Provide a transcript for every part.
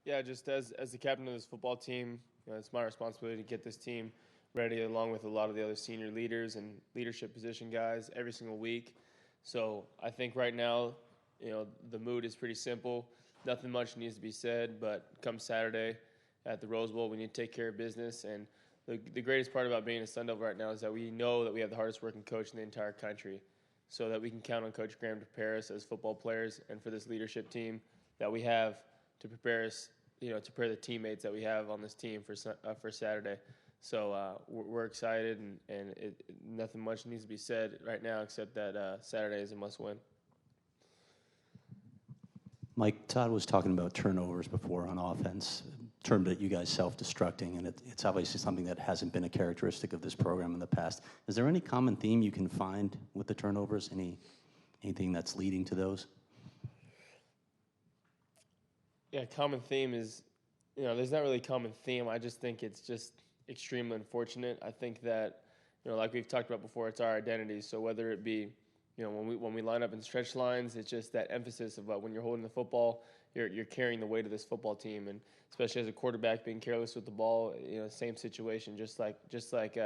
Yeah, just as the captain of this football team, it's my responsibility to get this team ready, along with a lot of the other senior leaders and leadership position guys every single week. So I think right now, the mood is pretty simple. Nothing much needs to be said, but come Saturday at the Rose Bowl, we need to take care of business. And the greatest part about being a Sun Devil right now is that we know that we have the hardest working coach in the entire country, so that we can count on Coach Graham to prepare us as football players and for this leadership team that we have to prepare us, to prepare the teammates that we have on this team for Saturday. So we're excited, and nothing much needs to be said right now except that Saturday is a must-win. Mike, Todd was talking about turnovers before on offense, termed it you guys self-destructing, and it's obviously something that hasn't been a characteristic of this program in the past. Is there any common theme you can find with the turnovers? Anything that's leading to those? Yeah, common theme is, there's not really a common theme. I just think it's just extremely unfortunate. I think that, like we've talked about before, it's our identity. So whether it be, when we line up in stretch lines, it's just that emphasis of when you're holding the football, you're carrying the weight of this football team, and especially as a quarterback being careless with the ball, same situation. Just like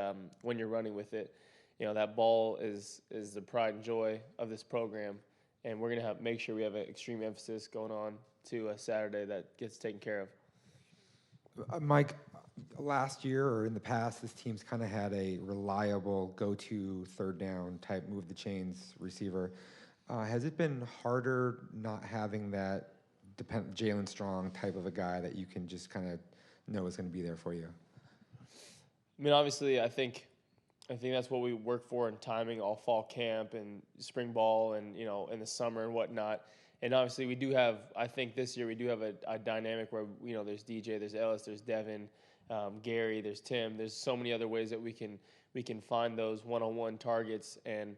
when you're running with it, that ball is the pride and joy of this program, and we're gonna make sure we have an extreme emphasis going on to Saturday that gets taken care of. Mike, last year or in the past, this team's kind of had a reliable go-to third down type move the chains receiver. Has it been harder not having that Jalen Strong type of a guy that you can just kind of know is going to be there for you? I mean, obviously, I think that's what we work for in timing all fall camp and spring ball and, in the summer and whatnot. And obviously we do have, I think this year we do have a dynamic where, there's DJ, there's Ellis, there's Devin, Gary, there's Tim. There's so many other ways that we can find those one-on-one targets. And,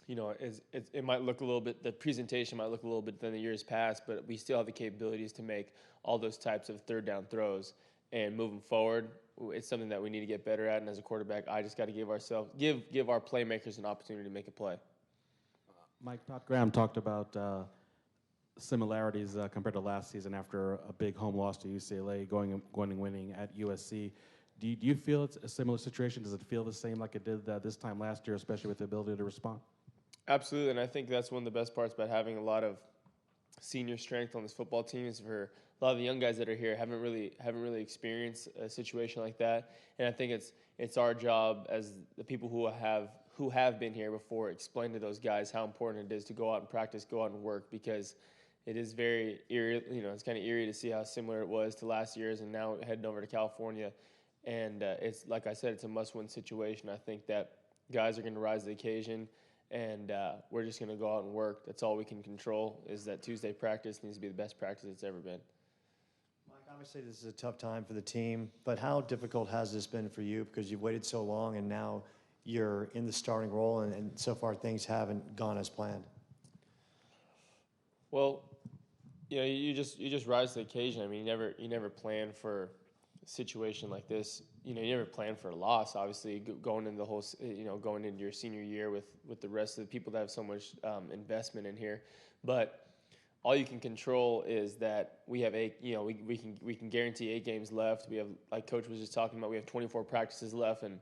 it might look a little bit, the presentation might look a little bit than the years past, but we still have the capabilities to make all those types of third down throws. And moving forward, it's something that we need to get better at. And as a quarterback, I just got to give our playmakers an opportunity to make a play. Mike, Todd Graham talked about similarities compared to last season after a big home loss to UCLA, going and winning at USC. Do you feel it's a similar situation? Does it feel the same like it did this time last year, especially with the ability to respond? Absolutely, and I think that's one of the best parts about having a lot of senior strength on this football team is for a lot of the young guys that are here haven't really experienced a situation like that. And I think it's our job as the people who have been here before, explain to those guys how important it is to go out and practice, go out and work, because it is very eerie. It's kind of eerie to see how similar it was to last year's, and now heading over to California. And it's like I said, it's a must-win situation. I think that guys are going to rise to the occasion, and we're just going to go out and work. That's all we can control. Is that Tuesday practice needs to be the best practice it's ever been. Mike, obviously this is a tough time for the team, but how difficult has this been for you? Because you've waited so long, and now you're in the starting role, and so far things haven't gone as planned. Well, you just rise to the occasion. I mean, you never plan for a situation like this. You never plan for a loss. Obviously, going into the whole, going into your senior year with the rest of the people that have so much investment in here. But all you can control is that we have we can guarantee 8 games left. We have, like Coach was just talking about, we have 24 practices left, and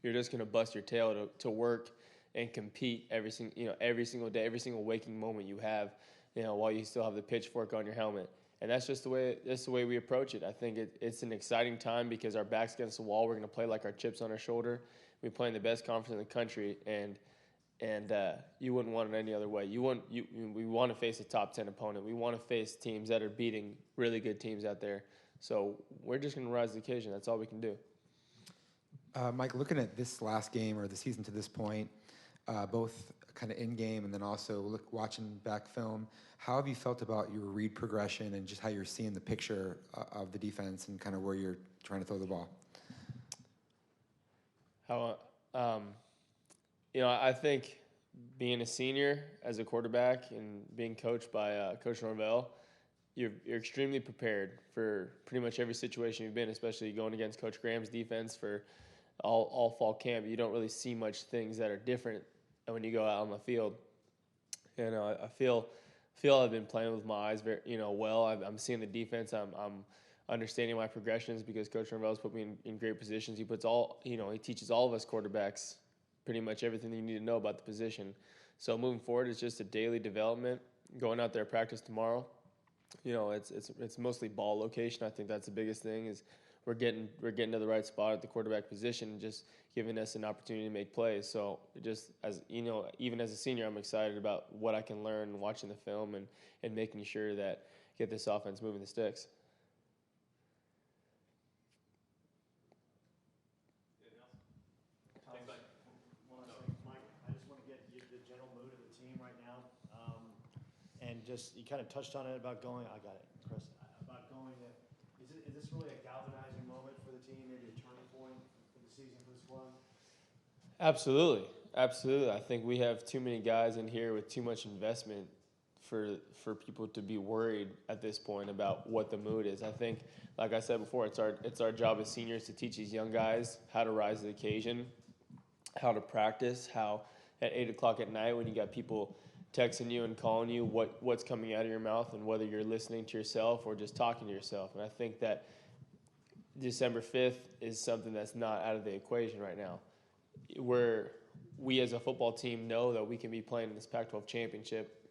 you're just going to bust your tail to work and compete every single day, every single waking moment you have. While you still have the pitchfork on your helmet. And that's just the way we approach it. I think it's an exciting time because our back's against the wall. We're going to play like our chips on our shoulder. We play in the best conference in the country, and you wouldn't want it any other way. We want to face a top 10 opponent. We want to face teams that are beating really good teams out there. So we're just going to rise to the occasion. That's all we can do. Mike, looking at this last game or the season to this point, both kind of in-game and then also watching back film, how have you felt about your read progression and just how you're seeing the picture of the defense and kind of where you're trying to throw the ball? I think being a senior as a quarterback and being coached by Coach Norvell, you're extremely prepared for pretty much every situation you've been, especially going against Coach Graham's defense for all fall camp. You don't really see much things that are different when you go out on the field. I feel feel I've been playing with my eyes very, well. I'm seeing the defense. I'm understanding my progressions because Coach Norvell's put me in great positions. He puts he teaches all of us quarterbacks pretty much everything that you need to know about the position. So moving forward, it's just a daily development. Going out there practice tomorrow, it's mostly ball location. I think that's the biggest thing is we're getting to the right spot at the quarterback position, just giving us an opportunity to make plays. So just as even as a senior, I'm excited about what I can learn watching the film and making sure that get this offense moving the sticks. And just, you kind of touched on it about going, I got it, Chris, about going to, is this really a galvanizing moment for the team, maybe a turning point for the season for the squad? Absolutely. I think we have too many guys in here with too much investment for people to be worried at this point about what the mood is. I think, like I said before, it's our job as seniors to teach these young guys how to rise to the occasion, how to practice, how at 8 o'clock at night when you got people texting you and calling you what's coming out of your mouth and whether you're listening to yourself or just talking to yourself. And I think that December 5th is something that's not out of the equation right now. We as a football team know that we can be playing in this Pac-12 championship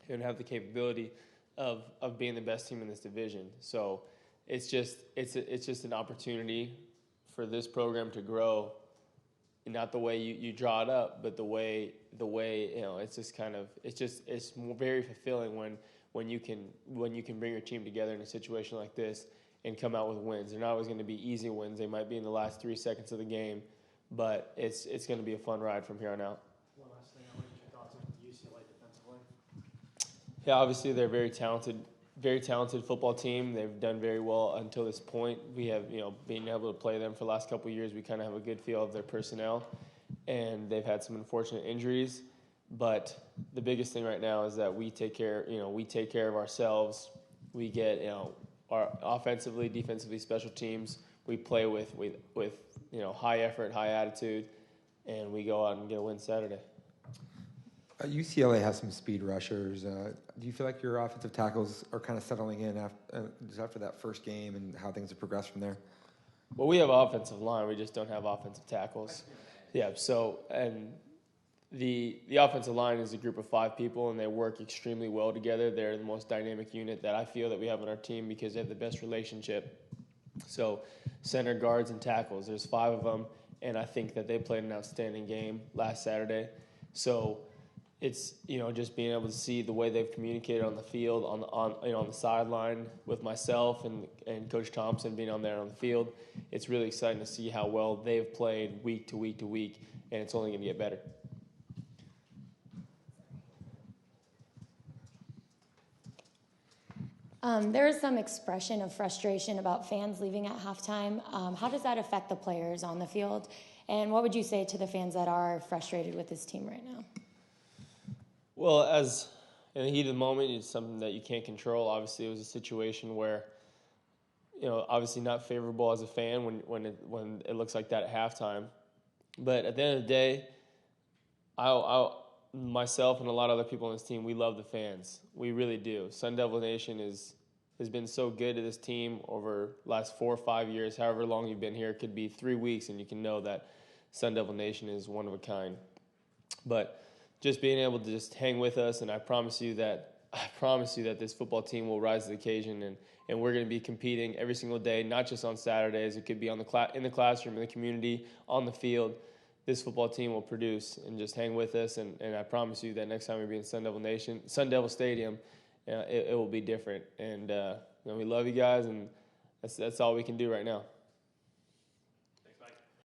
and have the capability of being the best team in this division. So it's just an opportunity for this program to grow. Not the way you draw it up, but the way it's just kind of it's very fulfilling when you can bring your team together in a situation like this and come out with wins. They're not always going to be easy wins. They might be in the last 3 seconds of the game, but it's going to be a fun ride from here on out. One last thing, I want to get your thoughts on UCLA defensively. Yeah, obviously they're very talented football team. They've done very well until this point. We have, being able to play them for the last couple of years, we kind of have a good feel of their personnel, and they've had some unfortunate injuries. But the biggest thing right now is that we take care of ourselves. We get, our offensively, defensively, special teams. We play with high effort, high attitude, and we go out and get a win Saturday. UCLA has some speed rushers. Do you feel like your offensive tackles are kind of settling in after that first game and how things have progressed from there? Well, we have offensive line. We just don't have offensive tackles. Yeah. So, and the offensive line is a group of 5 people, and they work extremely well together. They're the most dynamic unit that I feel that we have on our team because they have the best relationship. So, center, guards, and tackles. There's 5 of them, and I think that they played an outstanding game last Saturday. So it's just being able to see the way they've communicated on the field, on the sideline with myself and Coach Thompson being on there on the field. It's really exciting to see how well they've played week to week to week, and it's only going to get better. There is some expression of frustration about fans leaving at halftime. How does that affect the players on the field? And what would you say to the fans that are frustrated with this team right now? Well, as in the heat of the moment, it's something that you can't control. Obviously, it was a situation where, obviously not favorable as a fan when it looks like that at halftime. But at the end of the day, myself and a lot of other people on this team, we love the fans. We really do. Sun Devil Nation has been so good to this team over the last 4 or 5 years, however long you've been here. It could be 3 weeks, and you can know that Sun Devil Nation is one of a kind. But just being able to just hang with us, and I promise you that this football team will rise to the occasion, and we're going to be competing every single day, not just on Saturdays. It could be in the classroom, in the community, on the field. This football team will produce, and just hang with us, and I promise you that next time we be in Sun Devil Stadium, it will be different. And we love you guys, and that's all we can do right now.